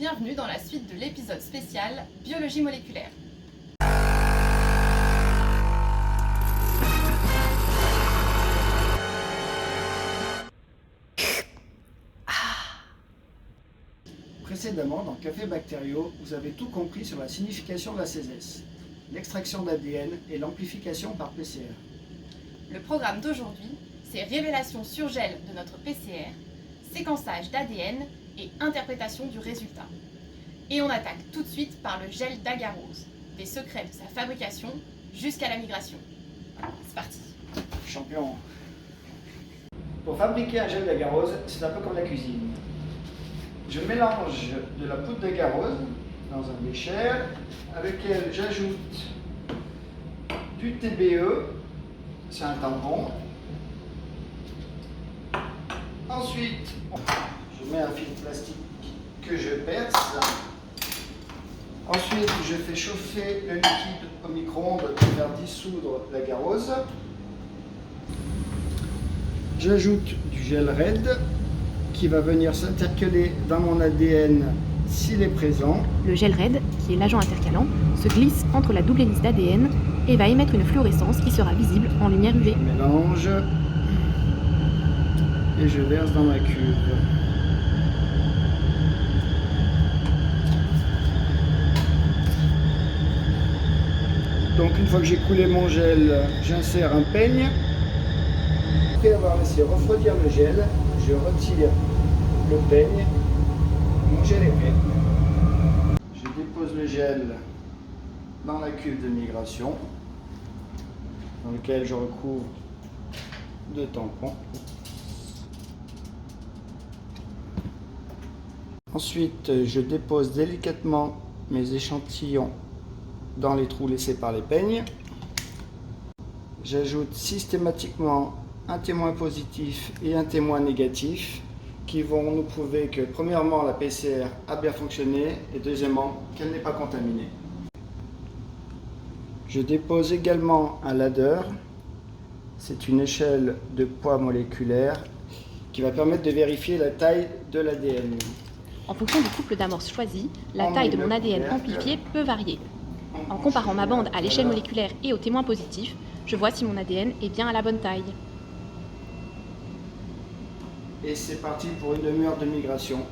bienvenue dans la suite de l'épisode spécial Biologie moléculaire. Précédemment, dans Café Bactériaux, vous avez tout compris sur la signification de la CESES, l'extraction d'ADN et l'amplification par PCR. Le programme d'aujourd'hui, c'est révélation sur gel de notre PCR, séquençage d'ADN et interprétation du résultat. Et on attaque tout de suite par le gel d'agarose, des secrets de sa fabrication jusqu'à la migration. C'est parti. Champion. Pour fabriquer un gel d'agarose, c'est un peu comme la cuisine. Je mélange de la poudre d'agarose dans un bécher, avec lequel j'ajoute du TBE, c'est un tampon. Ensuite, je mets un fil plastique que je perce. Ensuite, je fais chauffer le liquide au micro-ondes pour faire dissoudre l'agarose. J'ajoute du gel RAID qui va venir s'intercaler dans mon ADN s'il est présent. Le gel RAID, qui est l'agent intercalant, se glisse entre la double hélice d'ADN et va émettre une fluorescence qui sera visible en lumière UV. Je mélange et je verse dans ma cuve. Donc une fois que j'ai coulé mon gel, j'insère un peigne. Après avoir laissé refroidir le gel, je retire le peigne. Mon gel est prêt. Je dépose le gel dans la cuve de migration, dans lequel je recouvre de tampons. Ensuite, je dépose délicatement mes échantillons dans les trous laissés par les peignes. J'ajoute systématiquement un témoin positif et un témoin négatif qui vont nous prouver que premièrement la PCR a bien fonctionné et deuxièmement qu'elle n'est pas contaminée. Je dépose également un ladder, c'est une échelle de poids moléculaire qui va permettre de vérifier la taille de l'ADN. En fonction du couple d'amorces choisi, la taille de mon ADN amplifié peut varier. En comparant ma bande à l'échelle moléculaire et au témoin positif, je vois si mon ADN est bien à la bonne taille. Et c'est parti pour une demi-heure de migration.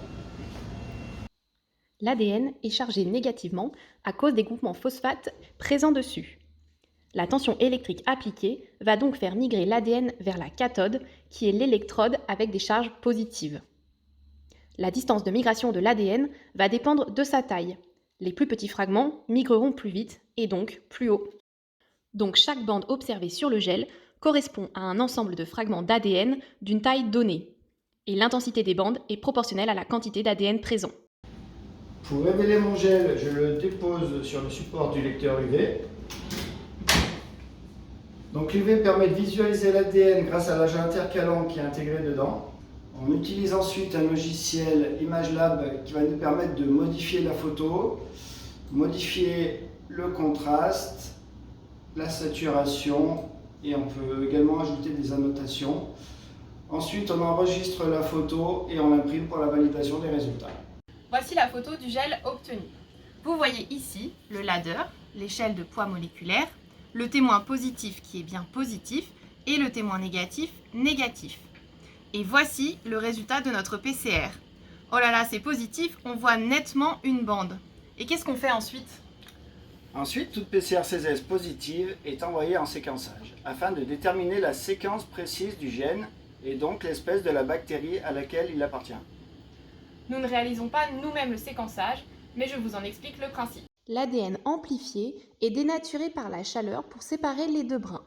L'ADN est chargé négativement à cause des groupements phosphates présents dessus. La tension électrique appliquée va donc faire migrer l'ADN vers la cathode, qui est l'électrode avec des charges positives. La distance de migration de l'ADN va dépendre de sa taille. Les plus petits fragments migreront plus vite et donc plus haut. Donc chaque bande observée sur le gel correspond à un ensemble de fragments d'ADN d'une taille donnée. Et l'intensité des bandes est proportionnelle à la quantité d'ADN présent. Pour révéler mon gel, je le dépose sur le support du lecteur UV. Donc l'UV permet de visualiser l'ADN grâce à l'agent intercalant qui est intégré dedans. On utilise ensuite un logiciel ImageLab qui va nous permettre de modifier la photo, modifier le contraste, la saturation et on peut également ajouter des annotations. Ensuite, on enregistre la photo et on l'imprime pour la validation des résultats. Voici la photo du gel obtenu. Vous voyez ici le ladder, l'échelle de poids moléculaire, le témoin positif qui est bien positif et le témoin négatif négatif. Et voici le résultat de notre PCR. Oh là là, c'est positif, on voit nettement une bande. Et qu'est-ce qu'on fait ensuite ? Ensuite, toute PCR CESES positive est envoyée en séquençage afin de déterminer la séquence précise du gène et donc l'espèce de la bactérie à laquelle il appartient. Nous ne réalisons pas nous-mêmes le séquençage, mais je vous en explique le principe. L'ADN amplifié est dénaturé par la chaleur pour séparer les deux brins.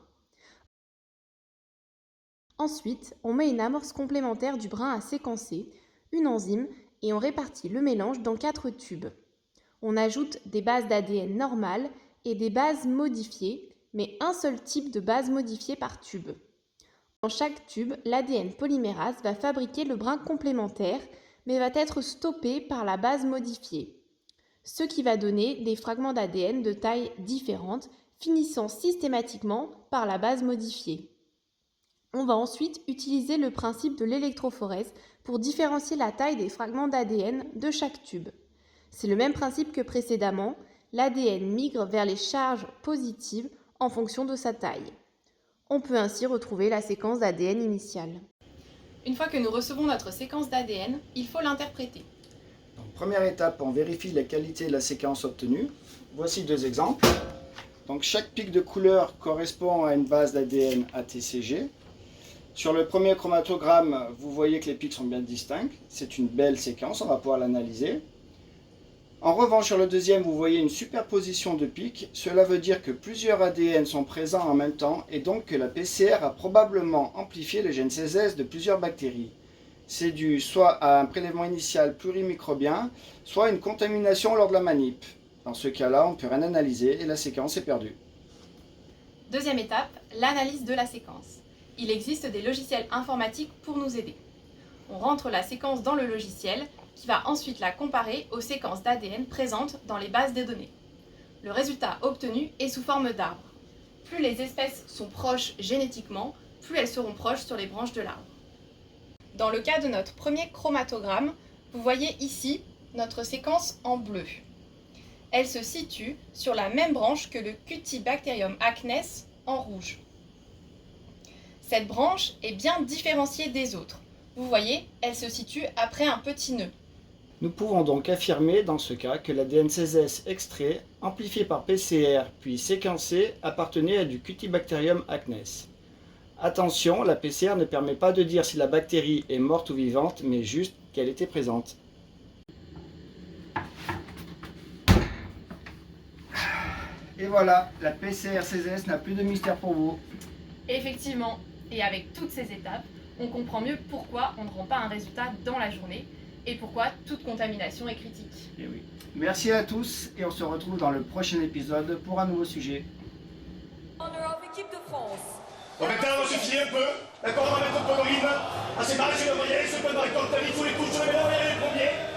Ensuite, on met une amorce complémentaire du brin à séquencer, une enzyme, et on répartit le mélange dans 4 tubes. On ajoute des bases d'ADN normales et des bases modifiées, mais un seul type de base modifiée par tube. Dans chaque tube, l'ADN polymérase va fabriquer le brin complémentaire, mais va être stoppé par la base modifiée, ce qui va donner des fragments d'ADN de taille différente, finissant systématiquement par la base modifiée. On va ensuite utiliser le principe de l'électrophorèse pour différencier la taille des fragments d'ADN de chaque tube. C'est le même principe que précédemment, l'ADN migre vers les charges positives en fonction de sa taille. On peut ainsi retrouver la séquence d'ADN initiale. Une fois que nous recevons notre séquence d'ADN, il faut l'interpréter. Donc, première étape, on vérifie la qualité de la séquence obtenue. Voici 2 exemples. Donc, chaque pic de couleur correspond à une base d'ADN ATCG. Sur le premier chromatogramme, vous voyez que les pics sont bien distincts. C'est une belle séquence, on va pouvoir l'analyser. En revanche, sur le deuxième, vous voyez une superposition de pics. Cela veut dire que plusieurs ADN sont présents en même temps et donc que la PCR a probablement amplifié le gène C16 de plusieurs bactéries. C'est dû soit à un prélèvement initial plurimicrobien, soit à une contamination lors de la manip. Dans ce cas-là, on ne peut rien analyser et la séquence est perdue. Deuxième étape, l'analyse de la séquence. Il existe des logiciels informatiques pour nous aider. On rentre la séquence dans le logiciel qui va ensuite la comparer aux séquences d'ADN présentes dans les bases de données. Le résultat obtenu est sous forme d'arbre. Plus les espèces sont proches génétiquement, plus elles seront proches sur les branches de l'arbre. Dans le cas de notre premier chromatogramme, vous voyez ici notre séquence en bleu. Elle se situe sur la même branche que le Cutibacterium acnes en rouge. Cette branche est bien différenciée des autres. Vous voyez, elle se situe après un petit nœud. Nous pouvons donc affirmer dans ce cas que l'ADN C16 extrait, amplifié par PCR puis séquencé, appartenait à du Cutibacterium acnes. Attention, la PCR ne permet pas de dire si la bactérie est morte ou vivante, mais juste qu'elle était présente. Et voilà, la PCR C16 n'a plus de mystère pour vous. Effectivement, et avec toutes ces étapes, on comprend mieux pourquoi on ne rend pas un résultat dans la journée et pourquoi toute contamination est critique. Et oui. Merci à tous et on se retrouve dans le prochain épisode pour un nouveau sujet. Honneur of équipe de France. Bon, maintenant, on va se fier un peu. D'accord, on va mettre un peu de rythme. Ah, c'est marré, je le voyais, ce peu de récolte, il faut les couches, je vais les premiers.